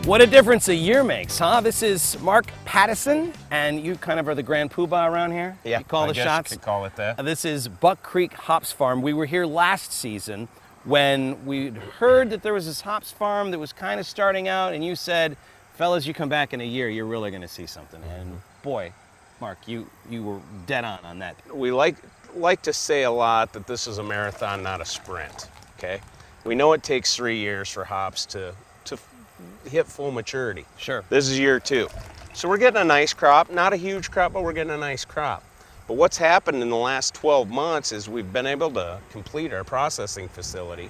What a difference a year makes, huh? This is Mark Pattison, and you kind of are the grand poobah around here? Yeah, You call the guess shots? you could call it that. This is Buck Creek Hops Farm. We were here last season when we'd heard that there was this hops farm that was kind of starting out, and you said, fellas, you come back in a year, you're really going to see something. And boy, Mark, you were dead on that. We like to say a lot that this is a marathon, not a sprint, okay? We know it takes 3 years for hops to hit full maturity. Sure. This is year 2. So we're getting a nice crop, not a huge crop, but we're getting a nice crop. But what's happened in the last 12 months is we've been able to complete our processing facility,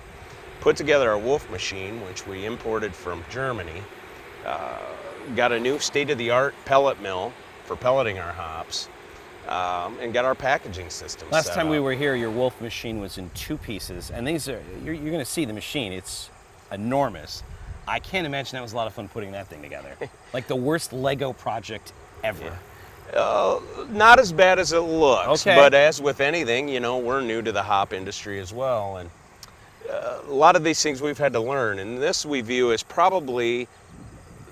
put together our wolf machine, which we imported from Germany, got a new state-of-the-art pellet mill for pelleting our hops, and got our packaging system Last set time we up. were here, your wolf machine was in 2 pieces, and these are, you're going to see the machine. It's enormous. I can't imagine that was a lot of fun putting that thing together. Like the worst Lego project ever. Not as bad as it looks, Okay. but as with anything, you know, we're new to the hop industry as well, and a lot of these things we've had to learn, and this we view as probably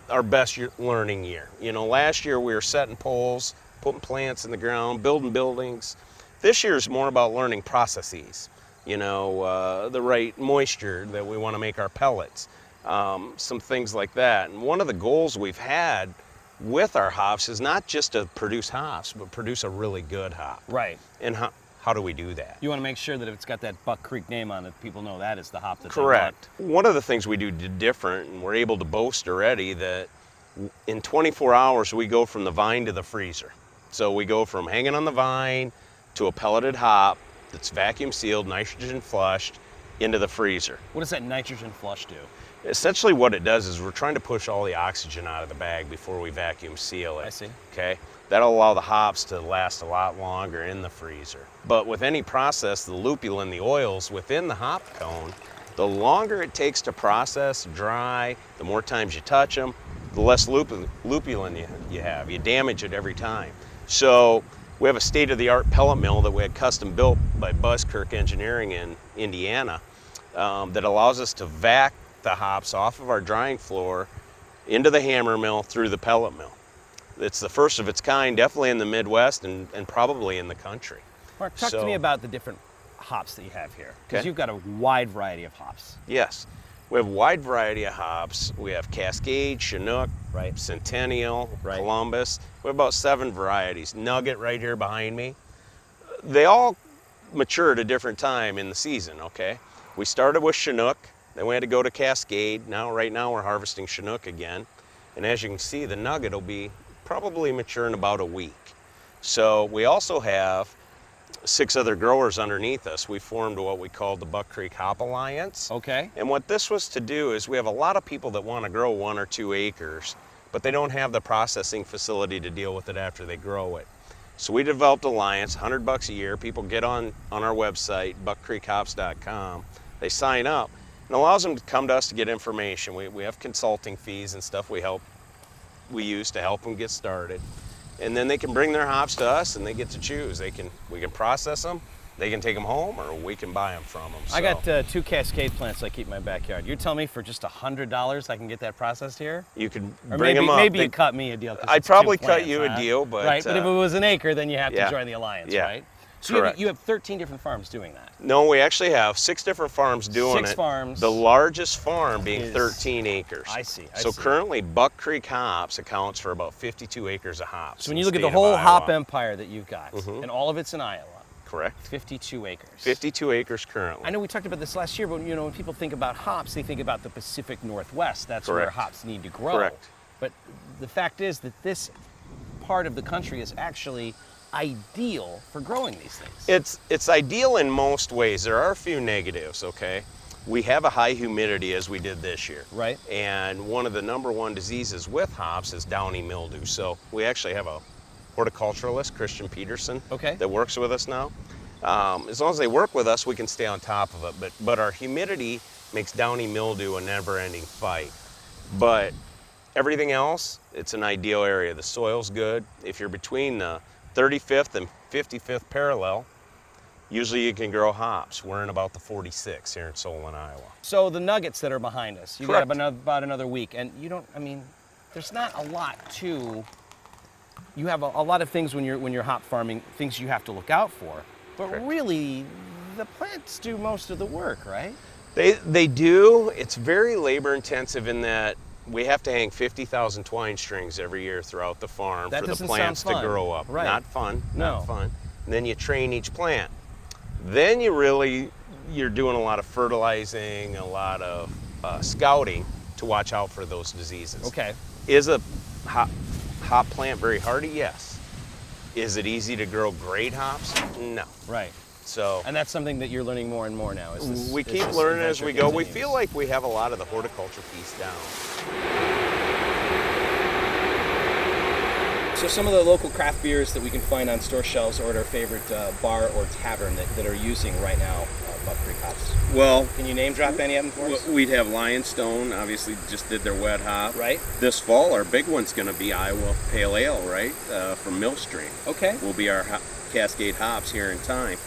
our best learning year. You know, last year we were setting poles, putting plants in the ground, building buildings. This year is more about learning processes, you know, the right moisture that we want to make our pellets, some things like that. And one of the goals we've had with our hops is not just to produce hops, but produce a really good hop. Right. And how do we do that? You want to make sure that if it's got that Buck Creek name on it, people know that is the hop that Correct. One of the things we do different, and we're able to boast already, that in 24 hours we go from the vine to the freezer. So we go from hanging on the vine to a pelleted hop that's vacuum sealed, nitrogen flushed, into the freezer. What does that nitrogen flush do? Essentially what it does is we're trying to push all the oxygen out of the bag before we vacuum seal it. I see. Okay? That'll allow the hops to last a lot longer in the freezer. But with any process, the lupulin, the oils within the hop cone, the longer it takes to process, dry, the more times you touch them, the less lupulin you have. You damage it every time. So we have a state-of-the-art pellet mill that we had custom built by Buskirk Engineering in Indiana that allows us to vac the hops off of our drying floor into the hammer mill through the pellet mill. It's the first of its kind, definitely in the Midwest and probably in the country. Mark, talk to me about the different hops that you have here, because Okay. you've got a wide variety of hops. Yes, we have a wide variety of hops. We have Cascade, Chinook, Right. Centennial, Right. Columbus. We have about 7 varieties. Nugget right here behind me. They all mature at a different time in the season, okay? We started with Chinook, then we had to go to Cascade. Right now we're harvesting Chinook again. And as you can see, the Nugget will be probably mature in about a week. So we also have 6 other growers underneath us. We formed what we called the Buck Creek Hop Alliance. Okay. And what this was to do is we have a lot of people that want to grow 1 or 2 acres, but they don't have the processing facility to deal with it after they grow it. So we developed Alliance, $100 a year. People get on our website, buckcreekhops.com. They sign up, and it allows them to come to us to get information. We have consulting fees and stuff we use to help them get started. And then they can bring their hops to us and they get to choose. We can process them, they can take them home, or we can buy them from them. I got 2 Cascade plants I keep in my backyard. You're telling me for just $100 I can get that processed here? You can Or bring them up. maybe you cut me a deal. 'Cause I'd it's 2 probably cut plants, you a deal, but... Right, but if it was an acre, then you have to yeah. join the Alliance, Yeah. right? So Correct. you have 13 different farms doing that. No, we actually have 6 different farms doing 6 it. farms. The largest farm being is 13 acres. I see. So currently, Buck Creek Hops accounts for about 52 acres of hops. So when in you look at the state of whole hop Iowa. empire that you've got, and all of it's in Iowa, Correct. 52 acres. 52 acres currently. I know we talked about this last year, but you know, when people think about hops, they think about the Pacific Northwest. That's where Correct. hops need to grow. Correct. But the fact is that this part of the country is actually ideal for growing these things. It's ideal in most ways. There are a few negatives, okay? We have a high humidity as we did this year. Right. And one of the #1 diseases with hops is downy mildew. So we actually have a horticulturalist, Christian Peterson, Okay. that works with us now. As long as they work with us, we can stay on top of it. But our humidity makes downy mildew a never-ending fight. But everything else, it's an ideal area. The soil's good. If you're between the 35th and 55th parallel, Usually you can grow hops. We're in about the 46 here in Solon, Iowa. So the nuggets that are behind us, you Correct. got about another week, and you don't. I mean, there's not a lot to. You have a lot of things when you're hop farming, things you have to look out for, but Correct. really, the plants do most of the work, right? They do. It's very labor intensive in that we have to hang 50,000 twine strings every year throughout the farm That for the doesn't plants sound to fun. grow up. Right. Not fun. No. Not fun. And then you train each plant. Then you're doing a lot of fertilizing, a lot of scouting to watch out for those diseases. Okay. Is a hop plant very hardy? Yes. Is it easy to grow great hops? No. Right. So, And that's something that you're learning more and more now. we keep learning as we go. We feel like we have a lot of the horticulture piece down. So some of the local craft beers that we can find on store shelves or at our favorite bar or tavern that are using right now Buck Creek hops. Well, Can you name drop any of them for us? we'd have Lionstone, obviously just did their wet hop. Right. This fall, our big one's going to be Iowa Pale Ale, right, from Millstream. Okay. Will be our Cascade hops here in time.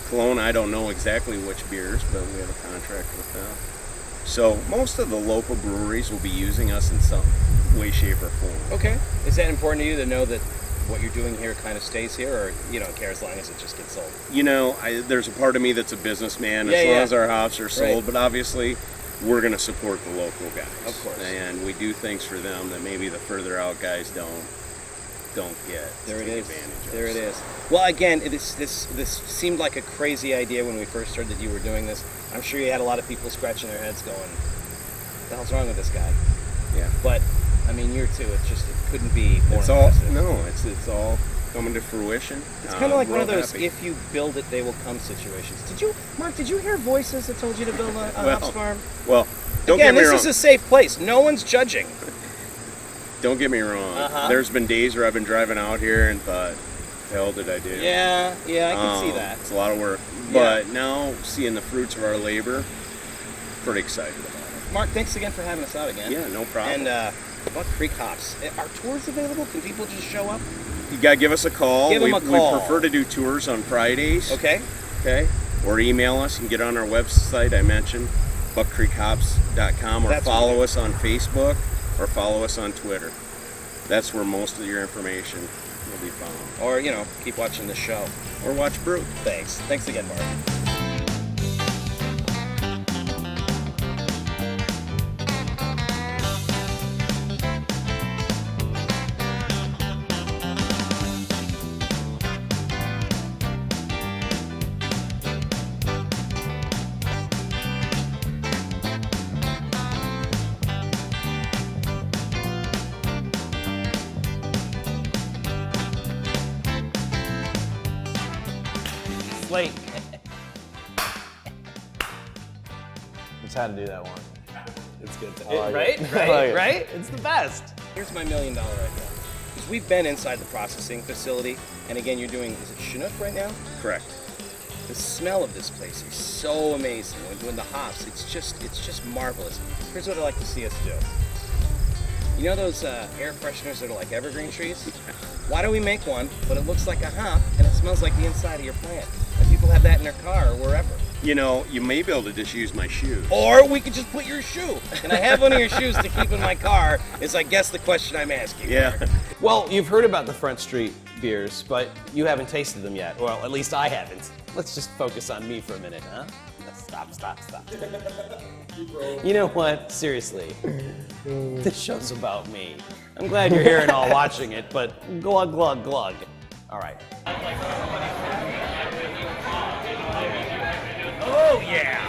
Cologne, I don't know exactly which beers, but we have a contract with them. So most of the local breweries will be using us in some way, shape, or form. Okay. Is that important to you to know that what you're doing here kind of stays here, or you don't care as long as it just gets sold? You know, there's a part of me that's a businessman Yeah, as long yeah. as our hops are sold, Right. but obviously we're going to support the local guys. Of course. And we do things for them that maybe the further out guys don't get. There it take is. advantage of. There it is. Well, again, this seemed like a crazy idea when we first heard that you were doing this. I'm sure you had a lot of people scratching their heads going, "What the hell's wrong with this guy?" Yeah. But I mean, year two, it couldn't be more It's all impressive. it's all coming to fruition. It's kind of like one of real those happy. "if you build it, they will come" situations. Mark? Did you hear voices that told you to build a Well, hops farm? Well, don't Again, get me this wrong. is a safe place. No one's judging. Don't get me wrong. Uh-huh. There's been days where I've been driving out here and thought, "The hell did I do?" Yeah, I can see that. It's a lot of work. Yeah. But now, seeing the fruits of our labor, pretty excited about it. Mark, thanks again for having us out again. Yeah, no problem. And Buck Creek hops. Are tours available? Can people just show up? You gotta give us a call. Give 'em a call. We prefer to do tours on Fridays. Okay. Okay. Or email us. You can get on our website I mentioned, buckcreekhops.com, or That's follow right. us on Facebook, or follow us on Twitter. That's where most of your information will be found. Or, keep watching the show. Or watch Brewed. Thanks. Thanks again, Mark. Slate. Just had to do that one. It's good. like Right? it. Right? I like it. Right? It's the best. Here's my $1 million idea. Because we've been inside the processing facility, and again, you're doing, is it Chinook right now? Correct. The smell of this place is so amazing. When the hops, it's just marvelous. Here's what I'd like to see us do. You know those air fresheners that are like evergreen trees? Why don't we make one, but it looks like a hop, and it smells like the inside of your plant? And people have that in their car or wherever. You know, you may be able to just use my shoes. Or we could just put your shoe. Can I have one of your shoes to keep in my car? Is I guess the question I'm asking. Yeah. Well, you've heard about the Front Street beers, but you haven't tasted them yet. Well, at least I haven't. Let's just focus on me for a minute, huh? Stop. You know what? Seriously. This show's about me. I'm glad you're here and all watching it, but glug, glug, glug. All right. Oh, yeah.